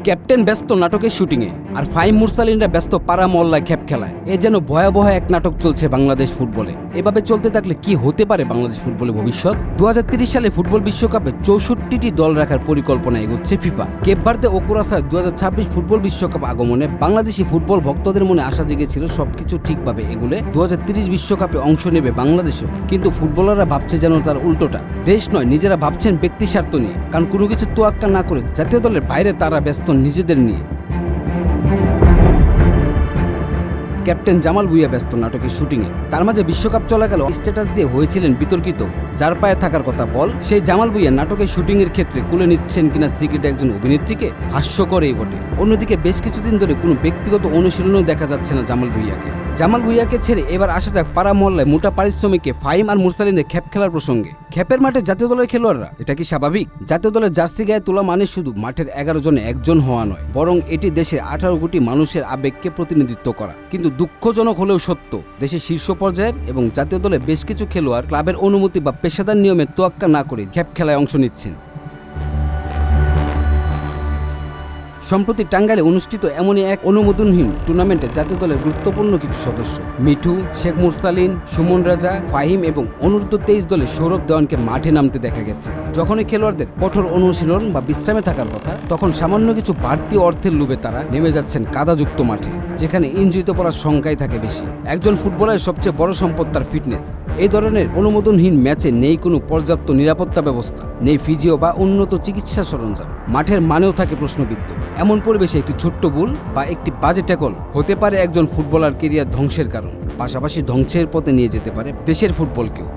Captain ব্যস্ত নাটকের শুটিংয়ে আর ফাহিম মুরসালিনরা ব্যস্ত পাড়া মহল্লায় খেপ খেলায়। এ যেন ভয়াবহ এক নাটক চলছে বাংলাদেশ ফুটবলে। এভাবে চলতে থাকলে কি হতে পারে বাংলাদেশ ফুটবলের ভবিষ্যৎ? 2030 সালে ফুটবল বিশ্বকাপে 64টি দল রাখার পরিকল্পনা এগোচ্ছে ফিফা। কেপ ভার্দে ও কুরাসায় 2026 ফুটবল বিশ্বকাপ আগমনে বাংলাদেশি ফুটবল ভক্তদের মনে আশা জেগেছিল সবকিছু ঠিকভাবে এগুলে 2030 বিশ্বকাপে অংশ নেবে বাংলাদেশও। কিন্তু ফুটবলাররা ভাবছে যেন তার উল্টোটা। দেশ নয়, নিজেরা ভাবছেন ব্যক্তি স্বার্থ নিয়ে। কারণ কোনো কিছু তোয়াক্কা না করে জাতীয় দলের বাইরে তারা ব্যস্ত নিজেদের নিয়ে। ক্যাপ্টেন জামাল ভুঁইয়া ব্যস্ত নাটকের শুটিংয়ে। তার মাঝে বিশ্বকাপ চলাকালে স্ট্যাটাস দিয়ে হয়েছিলেন বিতর্কিত। যার পায়ে থাকার কথা বল, সেই জামাল ভুঁইয়া নাটকের শুটিংয়ের ক্ষেত্রে কুলে নিচ্ছেন কিনা সিক্রেট একজন অভিনেত্রীকে, হাস্যকর এই বটে। অন্যদিকে বেশ কিছুদিন ধরে কোনো ব্যক্তিগত অনুশীলনও দেখা যাচ্ছে না জামাল ভুঁইয়াকে। জামাল ভুঁইয়াকে ছেড়ে এবার আসা যাক পাড়া মহল্লায় মোটা পারিশ্রমিকে ফাহিম আর মুরসালিনদের খেপ খেলার প্রসঙ্গে। খেপের মাঠে জাতীয় দলের খেলোয়াড়রা, এটা কি স্বাভাবিক? জাতীয় দলের জার্সি গায়ে তোলা মানে শুধু মাঠের 11 জনে একজন হওয়া নয়, বরং এটি দেশের 18 কোটি মানুষের আবেগকে প্রতিনিধিত্ব করা। কিন্তু দুঃখজনক হলেও সত্য, দেশের শীর্ষ পর্যায়ের এবং জাতীয় দলের বেশ কিছু খেলোয়াড় ক্লাবের অনুমতি বা পেশাদার নিয়মে তোয়াক্কা না করে খেপ খেলায় অংশ নিচ্ছেন। সম্প্রতি টাঙ্গাইলে অনুষ্ঠিত এমনই এক অনুমোদনহীন টুর্নামেন্টে জাতীয় দলের গুরুত্বপূর্ণ কিছু সদস্য মিঠু, শেখ মুরসালিন, সুমন রাজা, ফাহিম এবং অনূর্ধ্ব 23 দলের সৌরভ দেওয়ানকে মাঠে নামতে দেখা গেছে। যখনই খেলোয়াড়দের কঠোর অনুশীলন বা বিশ্রামে থাকার কথা, তখন সামান্য কিছু বাড়তি অর্থের লোভে তারা নেমে যাচ্ছেন কাদাযুক্ত মাঠে, যেখানে ইনজুরিতে পড়ার সংখ্যাই থাকে বেশি। একজন ফুটবলারের সবচেয়ে বড় সম্পদ তার ফিটনেস। এই ধরনের অনুমোদনহীন ম্যাচে নেই কোনো পর্যাপ্ত নিরাপত্তা ব্যবস্থা, নেই ফিজিও বা উন্নত চিকিৎসা সরঞ্জাম। মাঠের মানেও থাকে প্রশ্নবিদ্ধ। এমন পরিবেশে একটি ছোট্ট ভুল বা একটি বাজে ট্যাকল হতে পারে একজন ফুটবলার কেরিয়ার ধ্বংসের কারণ, পাশাপাশি ধ্বংসের পথে নিয়ে যেতে পারে দেশের ফুটবলকেও।